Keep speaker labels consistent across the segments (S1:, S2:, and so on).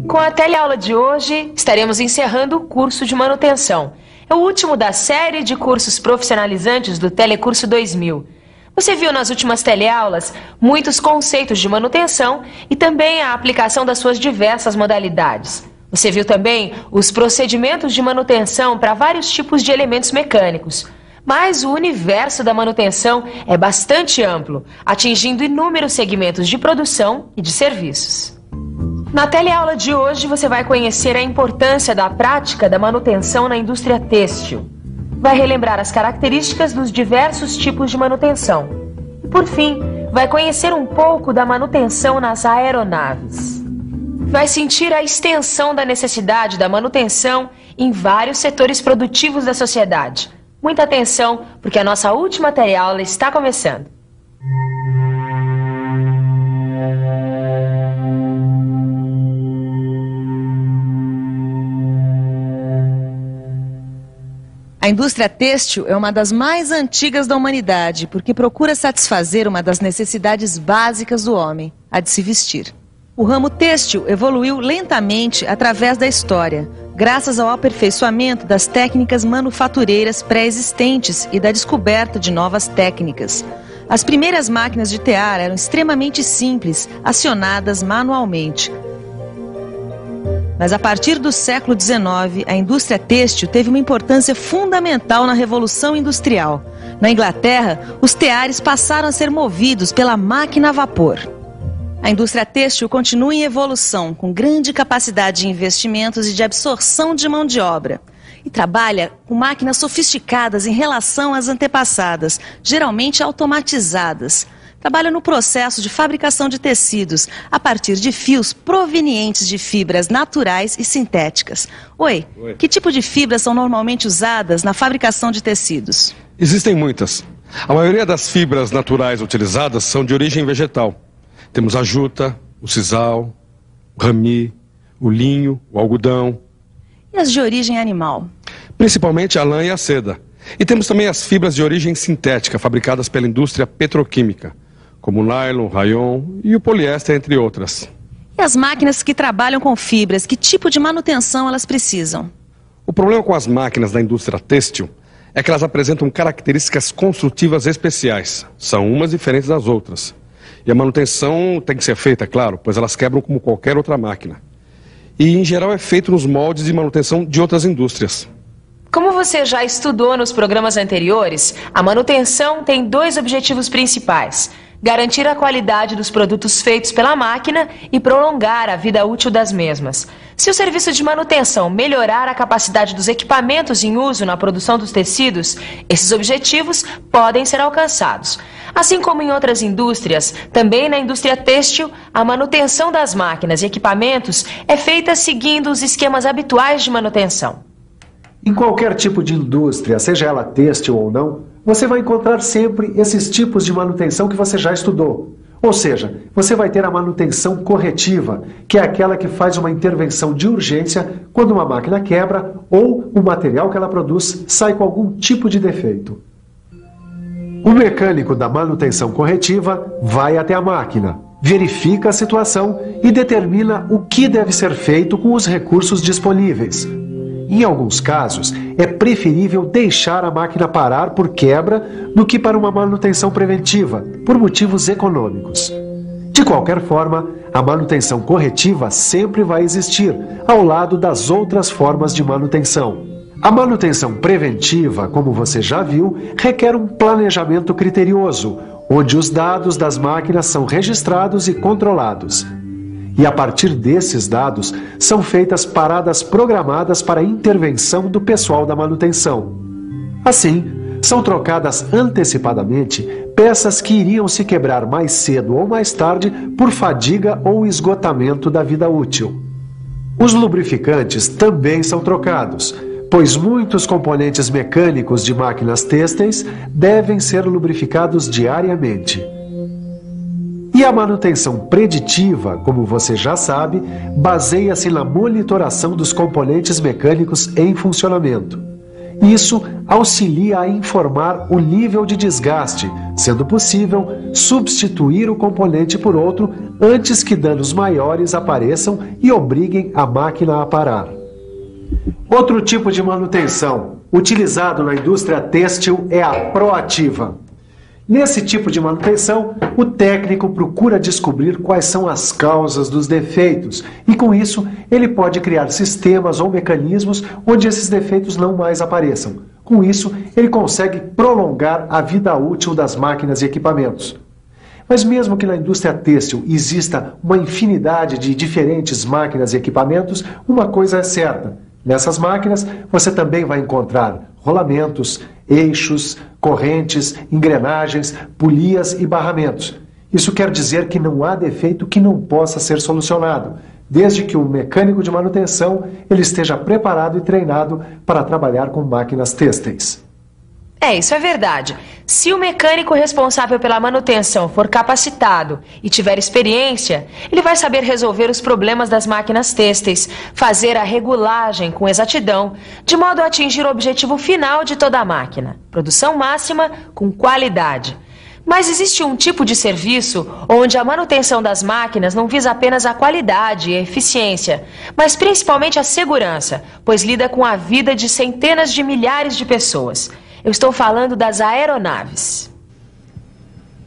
S1: Com a teleaula de hoje, estaremos encerrando o curso de manutenção. É o último da série de cursos profissionalizantes do Telecurso 2000. Você viu nas últimas teleaulas muitos conceitos de manutenção e também a aplicação das suas diversas modalidades. Você viu também os procedimentos de manutenção para vários tipos de elementos mecânicos. Mas o universo da manutenção é bastante amplo, atingindo inúmeros segmentos de produção e de serviços. Na teleaula de hoje você vai conhecer a importância da prática da manutenção na indústria têxtil. Vai relembrar as características dos diversos tipos de manutenção. E por fim, vai conhecer um pouco da manutenção nas aeronaves. Vai sentir a extensão da necessidade da manutenção em vários setores produtivos da sociedade. Muita atenção, porque a nossa última teleaula está começando.
S2: A indústria têxtil é uma das mais antigas da humanidade, porque procura satisfazer uma das necessidades básicas do homem, a de se vestir. O ramo têxtil evoluiu lentamente através da história, graças ao aperfeiçoamento das técnicas manufatureiras pré-existentes e da descoberta de novas técnicas. As primeiras máquinas de tear eram extremamente simples, acionadas manualmente. Mas a partir do século XIX, a indústria têxtil teve uma importância fundamental na Revolução Industrial. Na Inglaterra, os teares passaram a ser movidos pela máquina a vapor. A indústria têxtil continua em evolução, com grande capacidade de investimentos e de absorção de mão de obra. E trabalha com máquinas sofisticadas em relação às antepassadas, geralmente automatizadas. Trabalha no processo de fabricação de tecidos, a partir de fios provenientes de fibras naturais e sintéticas. Oi, que tipo de fibras são normalmente usadas na fabricação de tecidos?
S3: Existem muitas. A maioria das fibras naturais utilizadas são de origem vegetal. Temos a juta, o sisal, o rami, o linho, o algodão.
S2: E as de origem animal?
S3: Principalmente a lã e a seda. E temos também as fibras de origem sintética, fabricadas pela indústria petroquímica, como o nylon, o rayon e o poliéster, entre outras.
S2: E as máquinas que trabalham com fibras, que tipo de manutenção elas precisam?
S3: O problema com as máquinas da indústria têxtil é que elas apresentam características construtivas especiais. São umas diferentes das outras. E a manutenção tem que ser feita, claro, pois elas quebram como qualquer outra máquina. E, em geral, é feito nos moldes de manutenção de outras indústrias.
S1: Como você já estudou nos programas anteriores, a manutenção tem dois objetivos principais: garantir a qualidade dos produtos feitos pela máquina e prolongar a vida útil das mesmas. Se o serviço de manutenção melhorar a capacidade dos equipamentos em uso na produção dos tecidos, esses objetivos podem ser alcançados. Assim como em outras indústrias, também na indústria têxtil, a manutenção das máquinas e equipamentos é feita seguindo os esquemas habituais de manutenção.
S4: Em qualquer tipo de indústria, seja ela têxtil ou não, você vai encontrar sempre esses tipos de manutenção que você já estudou. Ou seja, você vai ter a manutenção corretiva, que é aquela que faz uma intervenção de urgência quando uma máquina quebra ou o material que ela produz sai com algum tipo de defeito. O mecânico da manutenção corretiva vai até a máquina, verifica a situação e determina o que deve ser feito com os recursos disponíveis. Em alguns casos, é preferível deixar a máquina parar por quebra do que para uma manutenção preventiva, por motivos econômicos. De qualquer forma, a manutenção corretiva sempre vai existir, ao lado das outras formas de manutenção. A manutenção preventiva, como você já viu, requer um planejamento criterioso, onde os dados das máquinas são registrados e controlados. E a partir desses dados, são feitas paradas programadas para a intervenção do pessoal da manutenção. Assim, são trocadas antecipadamente peças que iriam se quebrar mais cedo ou mais tarde por fadiga ou esgotamento da vida útil. Os lubrificantes também são trocados, pois muitos componentes mecânicos de máquinas têxteis devem ser lubrificados diariamente. E a manutenção preditiva, como você já sabe, baseia-se na monitoração dos componentes mecânicos em funcionamento. Isso auxilia a informar o nível de desgaste, sendo possível substituir o componente por outro antes que danos maiores apareçam e obriguem a máquina a parar. Outro tipo de manutenção utilizado na indústria têxtil é a proativa. Nesse tipo de manutenção, o técnico procura descobrir quais são as causas dos defeitos e, com isso, ele pode criar sistemas ou mecanismos onde esses defeitos não mais apareçam. Com isso, ele consegue prolongar a vida útil das máquinas e equipamentos. Mas mesmo que na indústria têxtil exista uma infinidade de diferentes máquinas e equipamentos, uma coisa é certa: nessas máquinas você também vai encontrar rolamentos, eixos, correntes, engrenagens, polias e barramentos. Isso quer dizer que não há defeito que não possa ser solucionado, desde que o mecânico de manutenção ele esteja preparado e treinado para trabalhar com máquinas têxteis.
S1: Isso é verdade. Se o mecânico responsável pela manutenção for capacitado e tiver experiência, ele vai saber resolver os problemas das máquinas têxteis, fazer a regulagem com exatidão, de modo a atingir o objetivo final de toda a máquina: produção máxima com qualidade. Mas existe um tipo de serviço onde a manutenção das máquinas não visa apenas a qualidade e a eficiência, mas principalmente a segurança, pois lida com a vida de centenas de milhares de pessoas. Eu estou falando das aeronaves.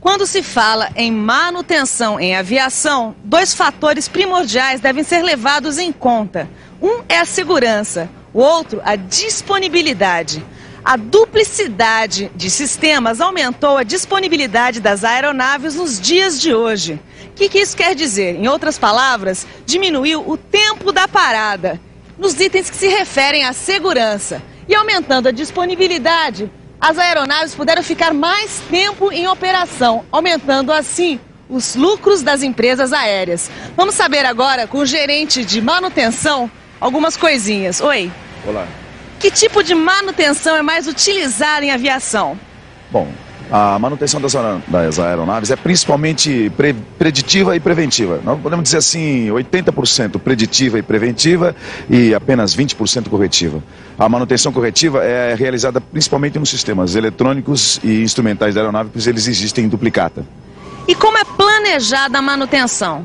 S2: Quando se fala em manutenção em aviação, dois fatores primordiais devem ser levados em conta. Um é a segurança, o outro a disponibilidade. A duplicidade de sistemas aumentou a disponibilidade das aeronaves nos dias de hoje. O que isso quer dizer? Em outras palavras, diminuiu o tempo da parada nos itens que se referem à segurança. E aumentando a disponibilidade, as aeronaves puderam ficar mais tempo em operação, aumentando assim os lucros das empresas aéreas. Vamos saber agora com o gerente de manutenção algumas coisinhas. Oi.
S5: Olá.
S2: Que tipo de manutenção é mais utilizada em aviação?
S5: Bom, a manutenção das aeronaves é principalmente preditiva e preventiva. Nós podemos dizer assim, 80% preditiva e preventiva e apenas 20% corretiva. A manutenção corretiva é realizada principalmente nos sistemas eletrônicos e instrumentais da aeronave, pois eles existem em duplicata.
S2: E como é planejada a manutenção?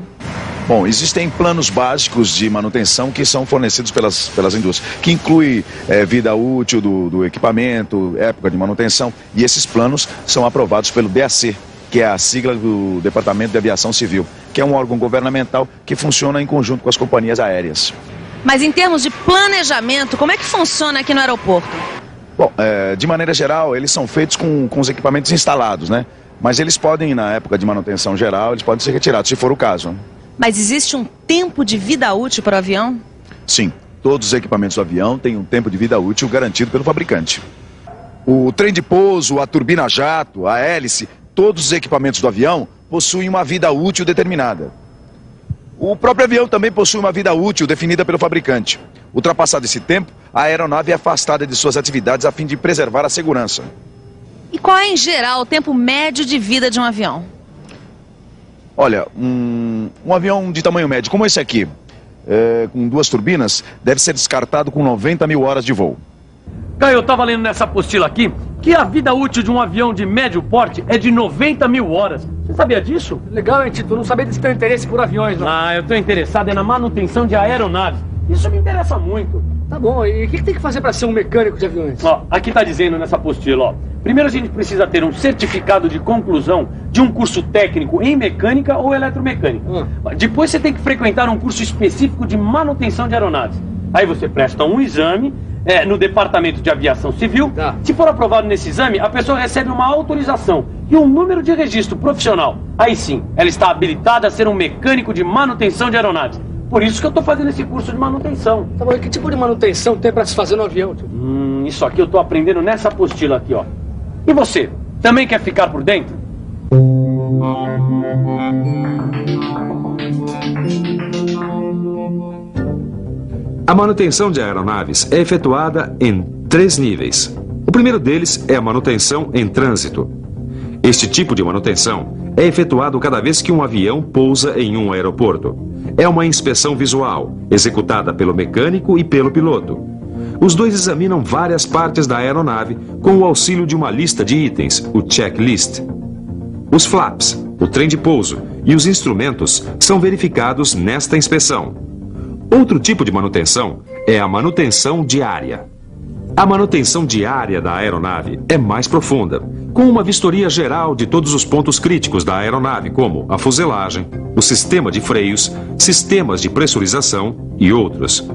S5: Bom, existem planos básicos de manutenção que são fornecidos pelas indústrias, que inclui vida útil do equipamento, época de manutenção, e esses planos são aprovados pelo DAC, que é a sigla do Departamento de Aviação Civil, que é um órgão governamental que funciona em conjunto com as companhias aéreas.
S2: Mas em termos de planejamento, como é que funciona aqui no aeroporto?
S5: Bom, de maneira geral, eles são feitos com os equipamentos instalados, né? Mas eles podem, na época de manutenção geral, eles podem ser retirados, se for o caso.
S2: Mas existe um tempo de vida útil para o avião?
S5: Sim, todos os equipamentos do avião têm um tempo de vida útil garantido pelo fabricante. O trem de pouso, a turbina a jato, a hélice, todos os equipamentos do avião possuem uma vida útil determinada. O próprio avião também possui uma vida útil definida pelo fabricante. Ultrapassado esse tempo, a aeronave é afastada de suas atividades a fim de preservar a segurança.
S2: E qual é, em geral, o tempo médio de vida de um avião?
S5: Olha, um avião de tamanho médio, como esse aqui, com 2 turbinas, deve ser descartado com 90 mil horas de voo.
S6: Caio, eu estava lendo nessa apostila aqui que a vida útil de um avião de médio porte é de 90 mil horas. Você sabia disso?
S7: Legal, hein, Tito? Eu não sabia desse teu interesse por aviões, não.
S6: Eu estou interessado na manutenção de aeronaves. Isso me interessa muito.
S7: Tá bom, e o que tem que fazer para ser um mecânico de aviões?
S6: Aqui está dizendo nessa apostila, Primeiro a gente precisa ter um certificado de conclusão de um curso técnico em mecânica ou eletromecânica. Depois você tem que frequentar um curso específico de manutenção de aeronaves. Aí você presta um exame no Departamento de Aviação Civil.
S7: Tá.
S6: Se for aprovado nesse exame, a pessoa recebe uma autorização e um número de registro profissional. Aí sim, ela está habilitada a ser um mecânico de manutenção de aeronaves. Por isso que eu estou fazendo esse curso de manutenção.
S7: Tá bom, e que tipo de manutenção tem para se fazer no avião, tio?
S6: Isso aqui eu estou aprendendo nessa apostila aqui, ó. E você, também quer ficar por dentro?
S8: A manutenção de aeronaves é efetuada em 3 níveis. O primeiro deles é a manutenção em trânsito. Este tipo de manutenção é efetuado cada vez que um avião pousa em um aeroporto. É uma inspeção visual, executada pelo mecânico e pelo piloto. os dois examinam várias partes da aeronave com o auxílio de uma lista de itens, o checklist. Os flaps, o trem de pouso e os instrumentos são verificados nesta inspeção. Outro tipo de manutenção é a manutenção diária. A manutenção diária da aeronave é mais profunda, com uma vistoria geral de todos os pontos críticos da aeronave, como a fuselagem, o sistema de freios, sistemas de pressurização e outros.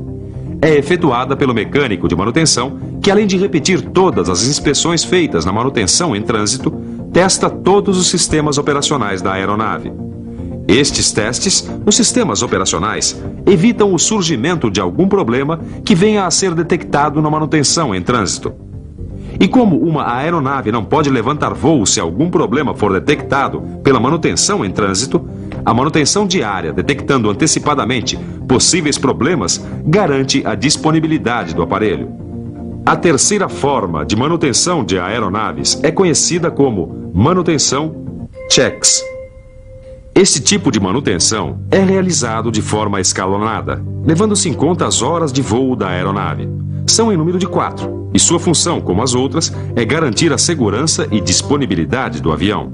S8: É efetuada pelo mecânico de manutenção, que além de repetir todas as inspeções feitas na manutenção em trânsito, testa todos os sistemas operacionais da aeronave. Estes testes, nos sistemas operacionais, evitam o surgimento de algum problema que venha a ser detectado na manutenção em trânsito. E como uma aeronave não pode levantar voo se algum problema for detectado pela manutenção em trânsito, a manutenção diária, detectando antecipadamente possíveis problemas, garante a disponibilidade do aparelho. A terceira forma de manutenção de aeronaves é conhecida como manutenção checks. Este tipo de manutenção é realizado de forma escalonada, levando-se em conta as horas de voo da aeronave. São em número de 4, e sua função, como as outras, é garantir a segurança e disponibilidade do avião.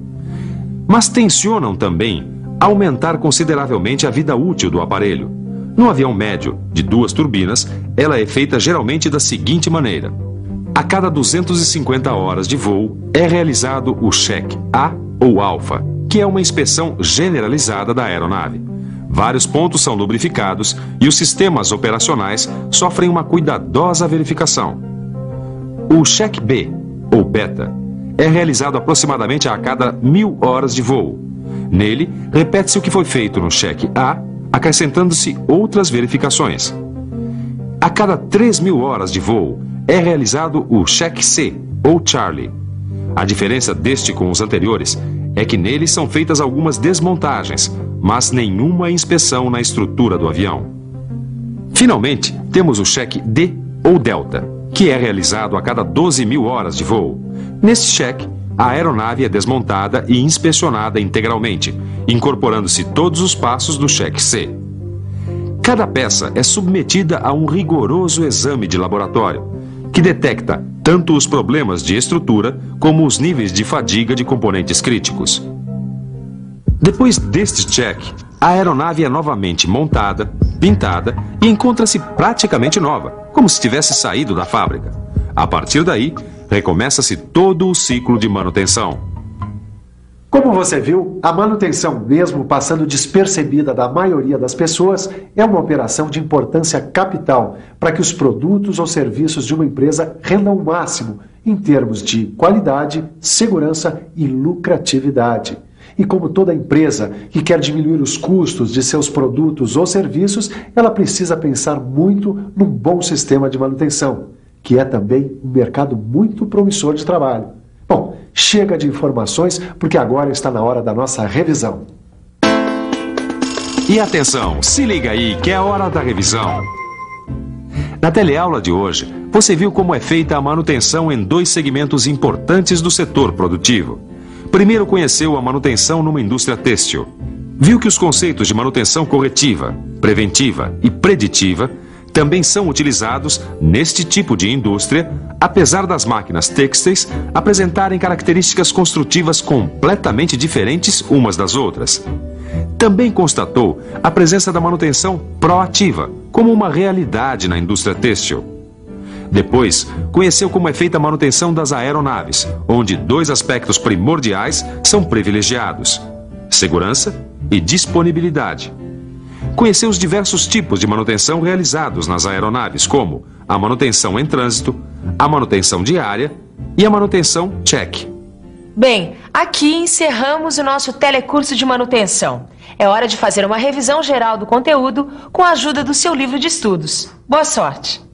S8: Mas tensionam também aumentar consideravelmente a vida útil do aparelho. No avião médio, de 2 turbinas, ela é feita geralmente da seguinte maneira. A cada 250 horas de voo, é realizado o check A ou alfa, que é uma inspeção generalizada da aeronave. Vários pontos são lubrificados e os sistemas operacionais sofrem uma cuidadosa verificação. O check B, ou beta, é realizado aproximadamente a cada 1000 horas de voo. Nele, repete-se o que foi feito no check A, acrescentando-se outras verificações. A cada 3000 horas de voo, é realizado o check C, ou Charlie. A diferença deste com os anteriores é que nele são feitas algumas desmontagens, mas nenhuma inspeção na estrutura do avião. Finalmente, temos o check D ou Delta, que é realizado a cada 12.000 horas de voo. Neste check, a aeronave é desmontada e inspecionada integralmente, incorporando-se todos os passos do check C. Cada peça é submetida a um rigoroso exame de laboratório, que detecta tanto os problemas de estrutura como os níveis de fadiga de componentes críticos. Depois deste check, a aeronave é novamente montada, pintada e encontra-se praticamente nova, como se tivesse saído da fábrica. A partir daí, recomeça-se todo o ciclo de manutenção.
S4: Como você viu, a manutenção, mesmo passando despercebida da maioria das pessoas, é uma operação de importância capital para que os produtos ou serviços de uma empresa rendam o máximo em termos de qualidade, segurança e lucratividade. E como toda empresa que quer diminuir os custos de seus produtos ou serviços, ela precisa pensar muito num bom sistema de manutenção, que é também um mercado muito promissor de trabalho. Bom, chega de informações, porque agora está na hora da nossa revisão.
S8: E atenção, se liga aí que é a hora da revisão. Na teleaula de hoje, você viu como é feita a manutenção em 2 segmentos importantes do setor produtivo. Primeiro conheceu a manutenção numa indústria têxtil. Viu que os conceitos de manutenção corretiva, preventiva e preditiva também são utilizados neste tipo de indústria, apesar das máquinas têxteis apresentarem características construtivas completamente diferentes umas das outras. Também constatou a presença da manutenção proativa como uma realidade na indústria têxtil. Depois, conheceu como é feita a manutenção das aeronaves, onde 2 aspectos primordiais são privilegiados: segurança e disponibilidade. Conheceu os diversos tipos de manutenção realizados nas aeronaves, como a manutenção em trânsito, a manutenção diária e a manutenção check.
S1: Bem, aqui encerramos o nosso telecurso de manutenção. É hora de fazer uma revisão geral do conteúdo com a ajuda do seu livro de estudos. Boa sorte!